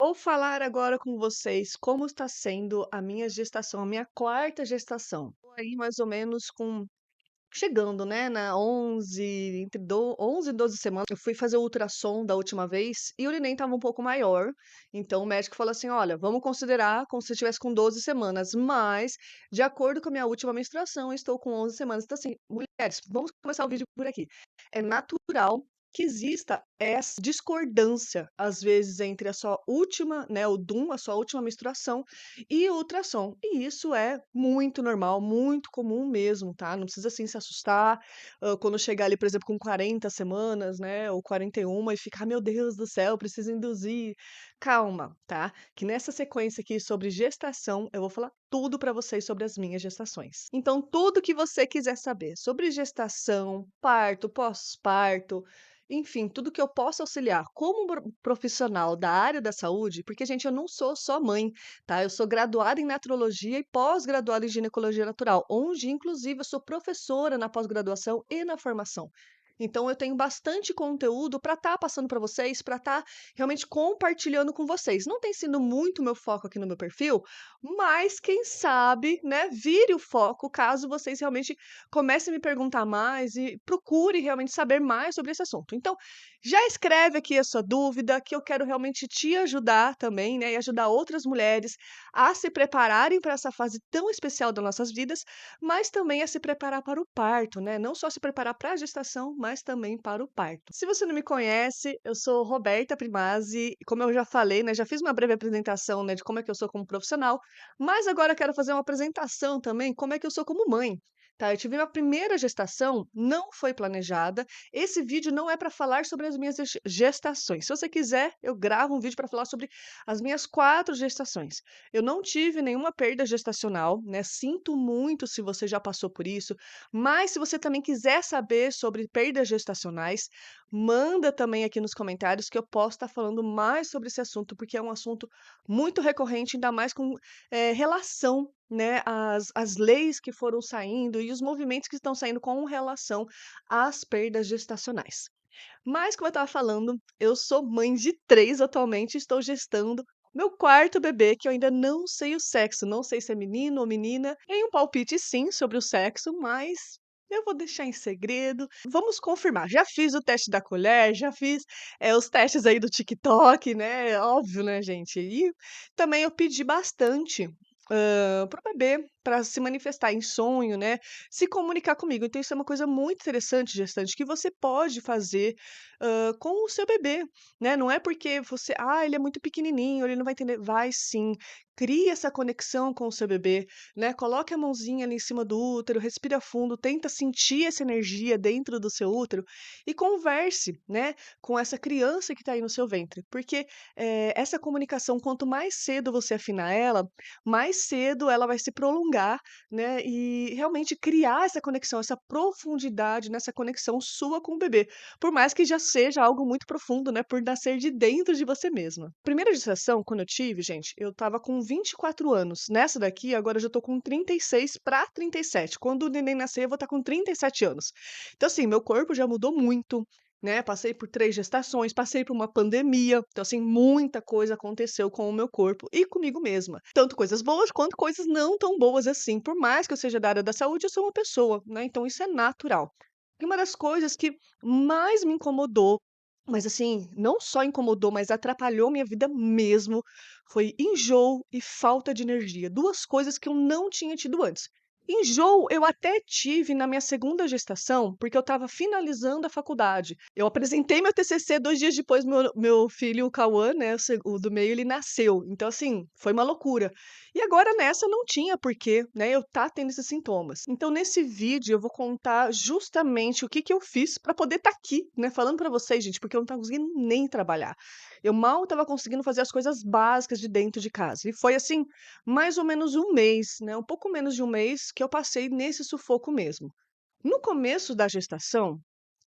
Vou falar agora com vocês como está sendo a minha gestação, a minha quarta gestação. Tô aí mais ou menos com chegando, né, na 11, entre 11 e 12 semanas. Eu fui fazer o ultrassom da última vez e o neném estava um pouco maior. Então o médico falou assim: "Olha, vamos considerar como se estivesse com 12 semanas, mas de acordo com a minha última menstruação, eu estou com 11 semanas". Então assim, mulheres, vamos começar o vídeo por aqui. É natural que exista essa discordância, às vezes, entre a sua última, né, o DUM, a sua última menstruação, e o ultrassom. E isso é muito normal, muito comum mesmo, tá? Não precisa assim se assustar, quando chegar ali, por exemplo, com 40 semanas, né, ou 41 e ficar, meu Deus do céu, preciso induzir. Calma, tá? Que nessa sequência aqui sobre gestação, eu vou falar tudo para vocês sobre as minhas gestações. Então, tudo que você quiser saber sobre gestação, parto, pós-parto, enfim, tudo que eu posso auxiliar como profissional da área da saúde, porque, gente, eu não sou só mãe, tá? Eu sou graduada em naturologia e pós-graduada em ginecologia natural, onde, inclusive, eu sou professora na pós-graduação e na formação. Então, eu tenho bastante conteúdo para estar passando para vocês, para estar realmente compartilhando com vocês. Não tem sido muito meu foco aqui no meu perfil, mas quem sabe, né, vire o foco caso vocês realmente comecem a me perguntar mais e procure realmente saber mais sobre esse assunto. Então, já escreve aqui a sua dúvida, que eu quero realmente te ajudar também, né, e ajudar outras mulheres a se prepararem para essa fase tão especial das nossas vidas, mas também a se preparar para o parto, né? Não só se preparar para a gestação, mas também para o parto. Se você não me conhece, eu sou Roberta Primazzi, como eu já falei, né, já fiz uma breve apresentação, né, de como é que eu sou como profissional, mas agora eu quero fazer uma apresentação também, como é que eu sou como mãe. Tá, eu tive minha primeira gestação, não foi planejada. Esse vídeo não é para falar sobre as minhas gestações. Se você quiser, eu gravo um vídeo para falar sobre as minhas 4 gestações. Eu não tive nenhuma perda gestacional, né? Sinto muito se você já passou por isso, mas se você também quiser saber sobre perdas gestacionais, manda também aqui nos comentários que eu posso estar falando mais sobre esse assunto, porque é um assunto muito recorrente, ainda mais com relação, né, às leis que foram saindo e os movimentos que estão saindo com relação às perdas gestacionais. Mas, como eu estava falando, eu sou mãe de 3 atualmente, estou gestando meu quarto bebê, que eu ainda não sei o sexo, não sei se é menino ou menina. Tenho um palpite sim sobre o sexo, mas eu vou deixar em segredo. Vamos confirmar. Já fiz o teste da colher, já fiz, os testes aí do TikTok, né, óbvio, né, gente. E também eu pedi bastante, para o bebê, para se manifestar em sonho, né, se comunicar comigo. Então isso é uma coisa muito interessante, gestante, que você pode fazer, com o seu bebê, né. Não é porque você: "Ah, ele é muito pequenininho, ele não vai entender". Vai sim. Crie essa conexão com o seu bebê, né, coloque a mãozinha ali em cima do útero, respira fundo, tenta sentir essa energia dentro do seu útero e converse, né, com essa criança que está aí no seu ventre. Porque, essa comunicação, quanto mais cedo você afinar ela, mais cedo ela vai se prolongar, né, e realmente criar essa conexão, essa profundidade nessa conexão sua com o bebê, por mais que já seja algo muito profundo, né, por nascer de dentro de você mesma. Primeira gestação, quando eu tive, gente, eu estava com 24 anos. Nessa daqui, agora eu já tô com 36 para 37. Quando o neném nascer, eu vou estar com 37 anos. Então, assim, meu corpo já mudou muito, né? Passei por 3 gestações, passei por uma pandemia. Então, assim, muita coisa aconteceu com o meu corpo e comigo mesma. Tanto coisas boas quanto coisas não tão boas assim. Por mais que eu seja da área da saúde, eu sou uma pessoa, né? Então, isso é natural. E uma das coisas que mais me incomodou, mas assim, não só incomodou, mas atrapalhou minha vida mesmo, foi enjoo e falta de energia. 2 coisas que eu não tinha tido antes. Enjoo eu até tive na minha segunda gestação, porque eu estava finalizando a faculdade. Eu apresentei meu TCC 2 dias depois, meu filho, o Cauã, né, o do meio, ele nasceu. Então, assim, foi uma loucura. E agora nessa não tinha porquê, né, eu tá tendo esses sintomas. Então, nesse vídeo eu vou contar justamente o que que eu fiz para poder estar aqui, né, falando para vocês, gente, porque eu não estava conseguindo nem trabalhar. Eu mal estava conseguindo fazer as coisas básicas de dentro de casa. E foi assim, mais ou menos um mês, né, um pouco menos de um mês que eu passei nesse sufoco mesmo. No começo da gestação,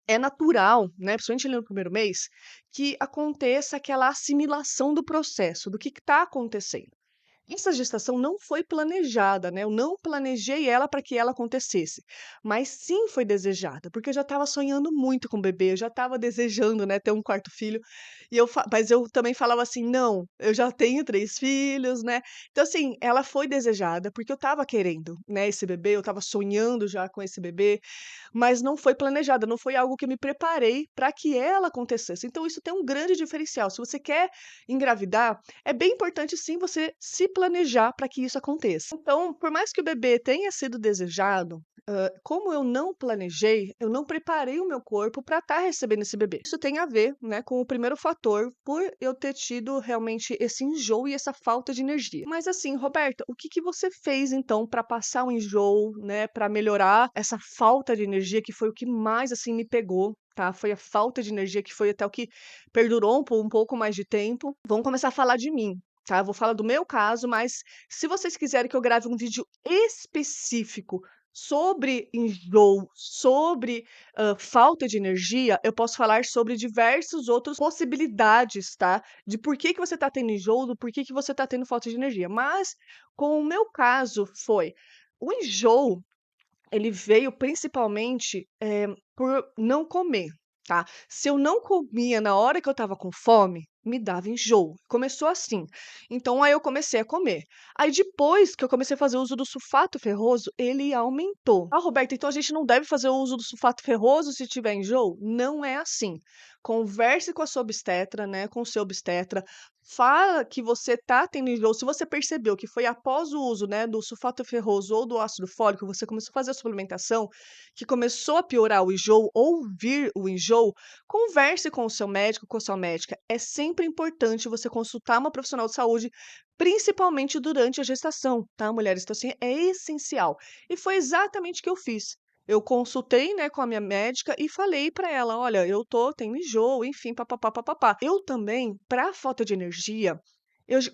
é natural, né, principalmente ali no primeiro mês, que aconteça aquela assimilação do processo, do que está acontecendo. Essa gestação não foi planejada, né, eu não planejei ela para que ela acontecesse, mas sim foi desejada, porque eu já estava sonhando muito com o bebê, eu já estava desejando, né, ter um quarto filho, mas eu também falava assim: "Não, eu já tenho 3 filhos", né. Então assim, ela foi desejada, porque eu estava querendo, né, esse bebê, eu estava sonhando já com esse bebê, mas não foi planejada, não foi algo que eu me preparei para que ela acontecesse. Então isso tem um grande diferencial. Se você quer engravidar, é bem importante sim você se planejar para que isso aconteça. Então, por mais que o bebê tenha sido desejado, como eu não planejei, eu não preparei o meu corpo para estar recebendo esse bebê. Isso tem a ver, né, com o primeiro fator, por eu ter tido realmente esse enjoo e essa falta de energia. Mas assim, Roberta, o que que você fez então para passar o enjoo, né, para melhorar essa falta de energia que foi o que mais assim me pegou, tá? Foi a falta de energia que foi até o que perdurou um pouco mais de tempo. Vamos começar a falar de mim, tá? Eu vou falar do meu caso, mas se vocês quiserem que eu grave um vídeo específico sobre enjoo, sobre falta de energia, eu posso falar sobre diversas outras possibilidades, tá? De por que que você está tendo enjoo, do porquê que você está tendo falta de energia. Mas, com o meu caso, foi o enjoo ele veio principalmente, por não comer, tá. Se eu não comia na hora que eu estava com fome, me dava enjoo. Começou assim. Então aí eu comecei a comer. Aí depois que eu comecei a fazer uso do sulfato ferroso, ele aumentou. "Ah, Roberta, então a gente não deve fazer o uso do sulfato ferroso se tiver enjoo?" Não é assim. Converse com a sua obstetra, né, com o seu obstetra, fala que você tá tendo enjoo. Se você percebeu que foi após o uso, né, do sulfato ferroso ou do ácido fólico, você começou a fazer a suplementação, que começou a piorar o enjoo ou vir o enjoo, converse com o seu médico, com a sua médica. É sempre importante você consultar uma profissional de saúde, principalmente durante a gestação, tá, mulheres? Então, assim, é essencial. E foi exatamente o que eu fiz. Eu consultei, né, com a minha médica e falei para ela: "Olha, eu tô tendo enjoo, enfim, pá-pá-pá, pá-pá-pá". Eu também, pra falta de energia,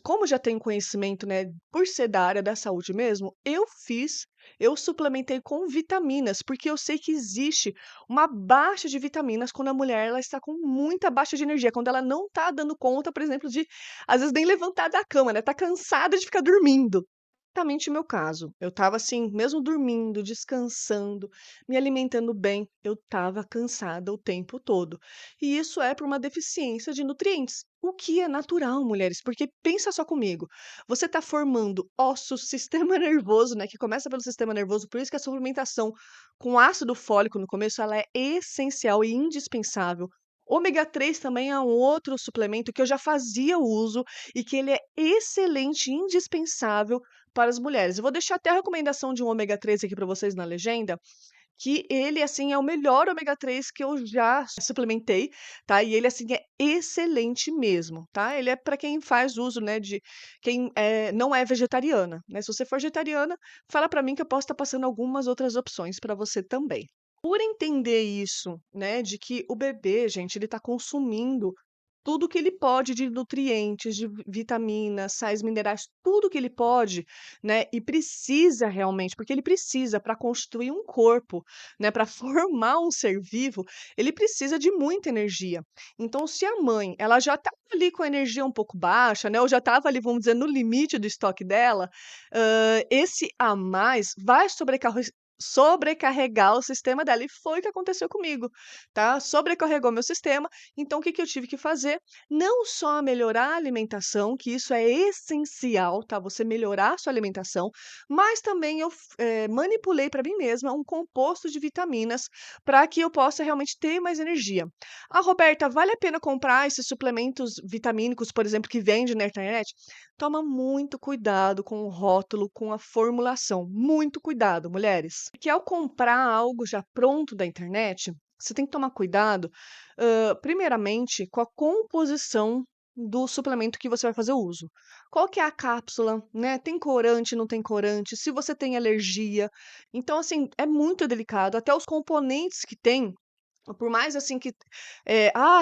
como já tenho conhecimento, né, por ser da área da saúde mesmo, eu suplementei com vitaminas, porque eu sei que existe uma baixa de vitaminas quando a mulher ela está com muita baixa de energia, quando ela não tá dando conta, por exemplo, de às vezes nem levantar da cama, né, tá cansada de ficar dormindo. Exatamente o meu caso. Eu estava assim, mesmo dormindo, descansando, me alimentando bem, eu estava cansada o tempo todo. E isso é por uma deficiência de nutrientes, o que é natural, mulheres, porque pensa só comigo, você está formando ossos, sistema nervoso, né, que começa pelo sistema nervoso, por isso que a suplementação com ácido fólico no começo, ela é essencial e indispensável. Ômega 3 também é um outro suplemento que eu já fazia uso e que ele é excelente, indispensável para as mulheres. Eu vou deixar até a recomendação de um ômega 3 aqui para vocês na legenda, que ele, assim, é o melhor ômega 3 que eu já suplementei, tá, e ele, assim, é excelente mesmo, tá. Ele é para quem faz uso, né, de quem, não é vegetariana, né. Se você for vegetariana, fala para mim que eu posso estar passando algumas outras opções para você também. Por entender isso, né, de que o bebê, gente, ele está consumindo tudo que ele pode de nutrientes, de vitaminas, sais minerais, tudo que ele pode, né, e precisa realmente, porque ele precisa para constituir um corpo, né, para formar um ser vivo, ele precisa de muita energia. Então, se a mãe, ela já estava ali com a energia um pouco baixa, né, ou já estava ali, vamos dizer, no limite do estoque dela, esse a mais vai sobrecarregar o sistema dela, e foi o que aconteceu comigo, tá? Sobrecarregou meu sistema, então o que que eu tive que fazer? Não só melhorar a alimentação, que isso é essencial, tá? Você melhorar a sua alimentação, mas também eu manipulei para mim mesma um composto de vitaminas para que eu possa realmente ter mais energia. Ah, Roberta, vale a pena comprar esses suplementos vitamínicos, por exemplo, que vende na internet? Toma muito cuidado com o rótulo, com a formulação. Muito cuidado, mulheres. Porque ao comprar algo já pronto da internet, você tem que tomar cuidado, primeiramente, com a composição do suplemento que você vai fazer uso. Qual que é a cápsula, né? Tem corante, não tem corante? Se você tem alergia. Então, assim, é muito delicado. Até os componentes que tem, por mais assim que,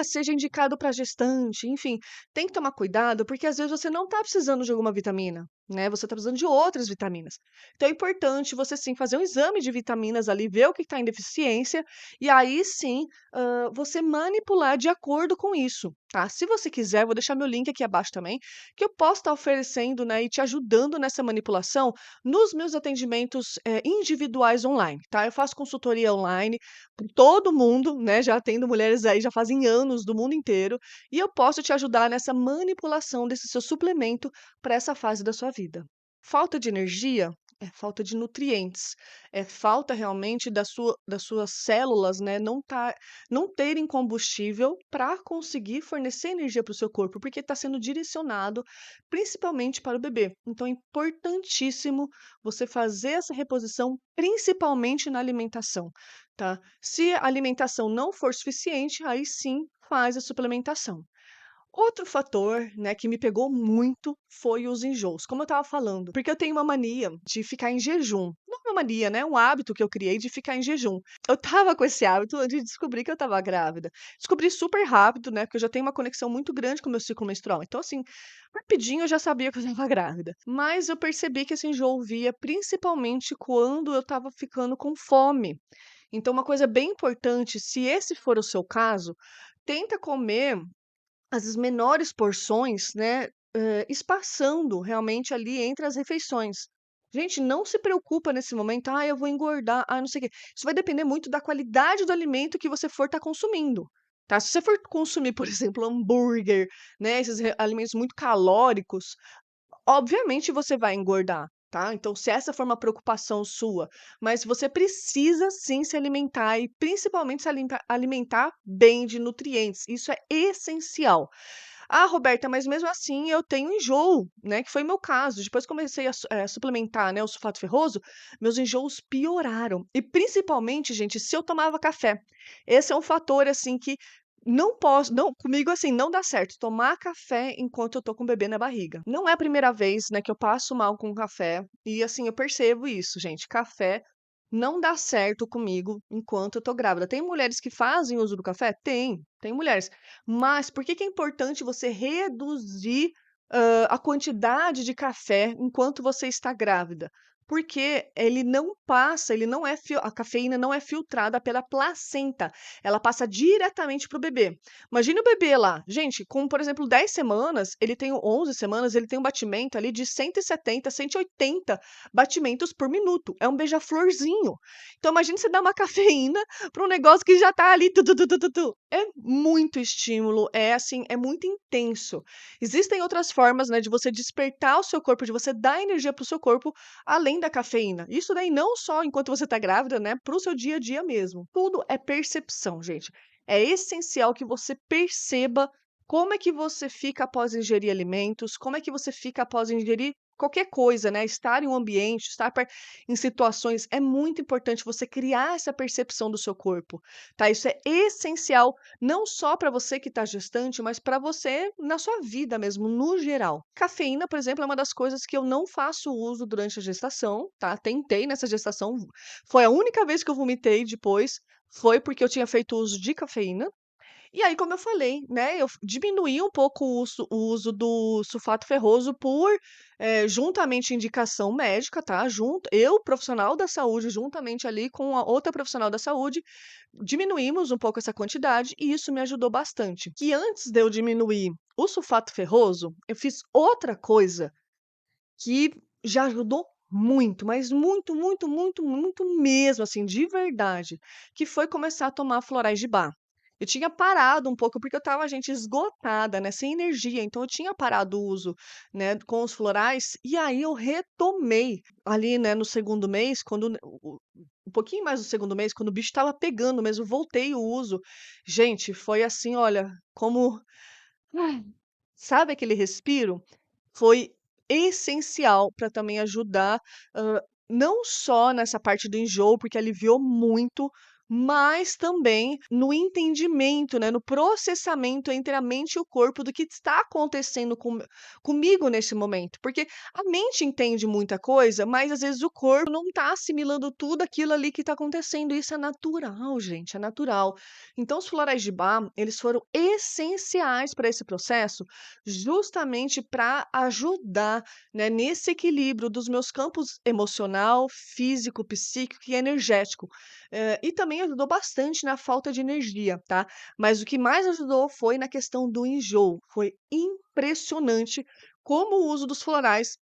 seja indicado para gestante, enfim, tem que tomar cuidado, porque às vezes você não está precisando de alguma vitamina, né? Você está precisando de outras vitaminas. Então é importante você sim fazer um exame de vitaminas ali, ver o que está em deficiência, e aí sim você manipular de acordo com isso, tá? Se você quiser, vou deixar meu link aqui abaixo também, que eu posso estar oferecendo, né, e te ajudando nessa manipulação nos meus atendimentos individuais online, tá? Eu faço consultoria online para todo mundo, né? Já atendo mulheres aí já fazem anos do mundo inteiro, e eu posso te ajudar nessa manipulação desse seu suplemento para essa fase da sua vida. Falta de energia é falta de nutrientes, é falta realmente das suas células, né, não terem combustível para conseguir fornecer energia para o seu corpo, porque está sendo direcionado principalmente para o bebê. Então é importantíssimo você fazer essa reposição, principalmente na alimentação, tá? Se a alimentação não for suficiente, aí sim faz a suplementação. Outro fator, né, que me pegou muito foi os enjoos, como eu estava falando, porque eu tenho uma mania de ficar em jejum. Não é uma mania, né? É um hábito que eu criei de ficar em jejum. Eu estava com esse hábito antes de descobrir que eu estava grávida. Descobri super rápido, né? Porque eu já tenho uma conexão muito grande com o meu ciclo menstrual. Então, assim, rapidinho eu já sabia que eu estava grávida. Mas eu percebi que esse enjoo via principalmente quando eu estava ficando com fome. Então, uma coisa bem importante, se esse for o seu caso, tenta comer as menores porções, né, espaçando realmente ali entre as refeições. Gente, não se preocupa nesse momento: "Ah, eu vou engordar, ah, não sei o quê". Isso vai depender muito da qualidade do alimento que você for estar consumindo, tá. Se você for consumir, por exemplo, hambúrguer, né, esses alimentos muito calóricos, obviamente você vai engordar, tá. Então se essa for uma preocupação sua, mas você precisa sim se alimentar e principalmente se alimentar bem de nutrientes, isso é essencial. "Ah, Roberta, mas mesmo assim eu tenho enjoo", né, que foi meu caso. Depois que comecei a suplementar, né, o sulfato ferroso, meus enjoos pioraram. E principalmente, gente, se eu tomava café. Esse é um fator, assim, que não posso não comigo, assim, não dá certo, tomar café enquanto eu tô com o bebê na barriga. Não é a primeira vez, né, que eu passo mal com café e, assim, eu percebo isso, gente, café não dá certo comigo enquanto eu tô grávida. Tem mulheres que fazem uso do café? Tem mulheres. Mas por que que é importante você reduzir, a quantidade de café enquanto você está grávida? Porque ele não passa, ele não é fil a cafeína não é filtrada pela placenta, ela passa diretamente para o bebê. Imagina o bebê lá, gente, com, por exemplo, 10 semanas, ele tem 11 semanas, ele tem um batimento ali de 170, 180 batimentos por minuto, é um beija-florzinho. Então imagina você dar uma cafeína para um negócio que já tá ali tu, tu, tu, tu, tu, tu. É muito estímulo, é assim, é muito intenso. Existem outras formas, né, de você despertar o seu corpo, de você dar energia para o seu corpo, além da cafeína. Isso daí não só enquanto você tá grávida, né, para o seu dia a dia mesmo. Tudo é percepção, gente. É essencial que você perceba como é que você fica após ingerir alimentos, como é que você fica após ingerir qualquer coisa, né? Estar em um ambiente, em situações, é muito importante você criar essa percepção do seu corpo, tá? Isso é essencial, não só para você que está gestante, mas para você na sua vida mesmo, no geral. Cafeína, por exemplo, é uma das coisas que eu não faço uso durante a gestação, tá? Tentei nessa gestação, foi a única vez que eu vomitei depois, foi porque eu tinha feito uso de cafeína. E aí, como eu falei, né, eu diminuí um pouco o uso do sulfato ferroso por, juntamente indicação médica, tá, eu, profissional da saúde, juntamente ali com a outra profissional da saúde, diminuímos um pouco essa quantidade e isso me ajudou bastante. Que antes de eu diminuir o sulfato ferroso, eu fiz outra coisa que já ajudou muito, mas muito, muito, muito, muito mesmo, assim, de verdade, que foi começar a tomar florais de Bach. Eu tinha parado um pouco, porque eu estava, gente, esgotada, né, sem energia, então eu tinha parado o uso, né, com os florais, e aí eu retomei ali, né, no segundo mês, quando um pouquinho mais do segundo mês, quando o bicho estava pegando mesmo, voltei o uso. Gente, foi assim, olha, como, ai, sabe aquele respiro? Foi essencial para também ajudar, não só nessa parte do enjoo, porque aliviou muito, mas também no entendimento, né, no processamento entre a mente e o corpo do que está acontecendo comigo nesse momento. Porque a mente entende muita coisa, mas às vezes o corpo não está assimilando tudo aquilo ali que está acontecendo. Isso é natural, gente, é natural. Então, os florais de Bach, eles foram essenciais para esse processo, justamente para ajudar, né, nesse equilíbrio dos meus campos emocional, físico, psíquico e energético. E também ajudou bastante na falta de energia, tá? Mas o que mais ajudou foi na questão do enjoo. Foi impressionante como o uso dos florais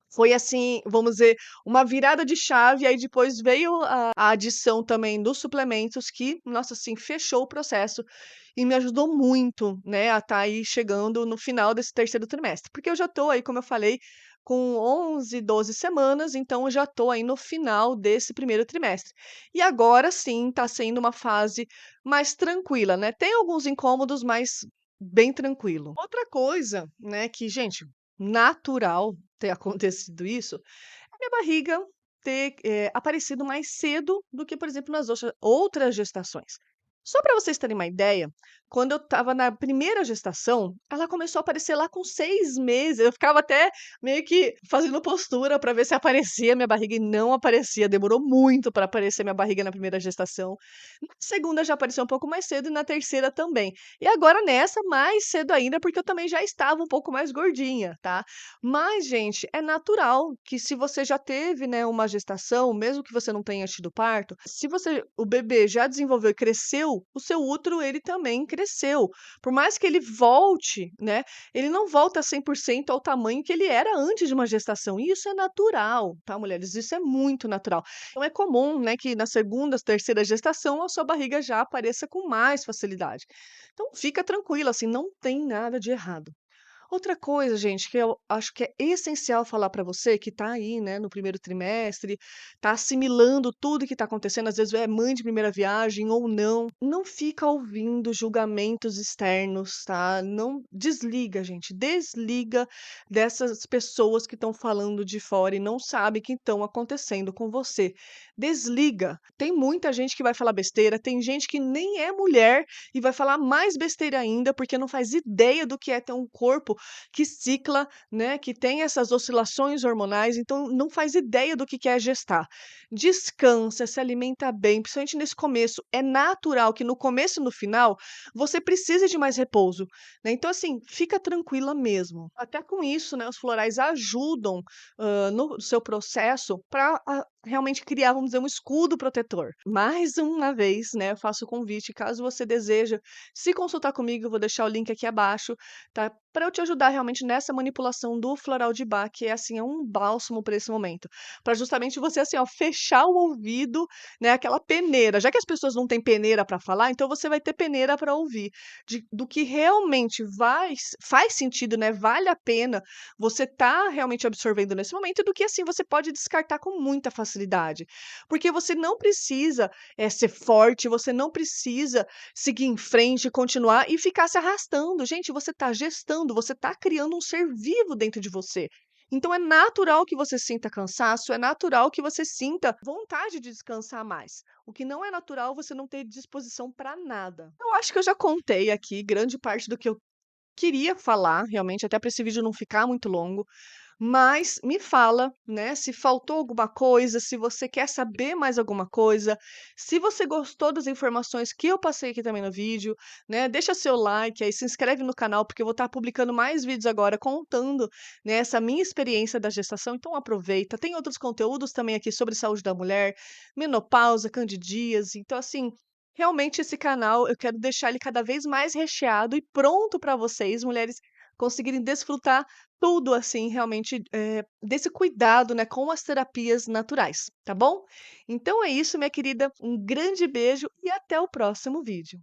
foi assim, vamos dizer, uma virada de chave, aí depois veio a adição também dos suplementos que, nossa, assim, fechou o processo e me ajudou muito, né, a estar aí chegando no final desse terceiro trimestre. Porque eu já tô aí, como eu falei, com 11, 12 semanas, então eu já tô aí no final desse primeiro trimestre. E agora sim, tá sendo uma fase mais tranquila, né? Tem alguns incômodos, mas bem tranquilo. Outra coisa, né, que, gente, natural ter acontecido isso, a minha barriga ter, aparecido mais cedo do que, por exemplo, nas outras gestações. Só para vocês terem uma ideia, quando eu estava na primeira gestação, ela começou a aparecer lá com 6 meses, eu ficava até meio que fazendo postura para ver se aparecia minha barriga e não aparecia, demorou muito para aparecer minha barriga na primeira gestação. Na segunda já apareceu um pouco mais cedo e na terceira também. E agora nessa, mais cedo ainda, porque eu também já estava um pouco mais gordinha, tá? Mas, gente, é natural que se você já teve, né, uma gestação, mesmo que você não tenha tido parto, se o bebê já desenvolveu e cresceu, o seu útero ele também cresceu. Por mais que ele volte, né, ele não volta 100% ao tamanho que ele era antes de uma gestação. E isso é natural, tá, mulheres? Isso é muito natural. Então é comum, né, que na segunda, terceira gestação a sua barriga já apareça com mais facilidade. Então fica tranquila, assim, não tem nada de errado. Outra coisa, gente, que eu acho que é essencial falar para você que está aí, né, no primeiro trimestre, está assimilando tudo que está acontecendo, às vezes é mãe de primeira viagem ou não, não fica ouvindo julgamentos externos, tá? Não desliga, gente, desliga dessas pessoas que estão falando de fora e não sabem o que estão acontecendo com você. Desliga. Tem muita gente que vai falar besteira, tem gente que nem é mulher e vai falar mais besteira ainda, porque não faz ideia do que é ter um corpo que cicla, né, que tem essas oscilações hormonais, então não faz ideia do que é gestar. Descansa, se alimenta bem, principalmente nesse começo. É natural que no começo e no final você precise de mais repouso, né? Então, assim, fica tranquila mesmo. Até com isso, né, os florais ajudam no seu processo para realmente criar, vamos dizer, um escudo protetor. Mais uma vez, né, eu faço o convite, caso você deseja se consultar comigo, eu vou deixar o link aqui abaixo, tá? Para eu te ajudar realmente nessa manipulação do floral de Bach, que é assim, é um bálsamo para esse momento. Para justamente você assim, ó, fechar o ouvido, né, aquela peneira. Já que as pessoas não têm peneira para falar, então você vai ter peneira para ouvir do que realmente faz sentido, né? Vale a pena você tá realmente absorvendo nesse momento, do que assim você pode descartar com muita facilidade. Porque você não precisa ser forte, você não precisa seguir em frente, continuar e ficar se arrastando. Gente, você está gestando, você está criando um ser vivo dentro de você. Então é natural que você sinta cansaço, é natural que você sinta vontade de descansar mais. O que não é natural você não ter disposição para nada. Eu acho que eu já contei aqui grande parte do que eu queria falar, realmente, até para esse vídeo não ficar muito longo, mas me fala, né, se faltou alguma coisa, se você quer saber mais alguma coisa, se você gostou das informações que eu passei aqui também no vídeo, né, deixa seu like aí, se inscreve no canal, porque eu vou estar publicando mais vídeos agora contando, né, essa minha experiência da gestação, então aproveita. Tem outros conteúdos também aqui sobre saúde da mulher, menopausa, candidíase, então assim, realmente esse canal eu quero deixar ele cada vez mais recheado e pronto para vocês, mulheres, conseguirem desfrutar tudo assim, realmente, desse cuidado, né, com as terapias naturais, tá bom? Então é isso, minha querida, um grande beijo e até o próximo vídeo.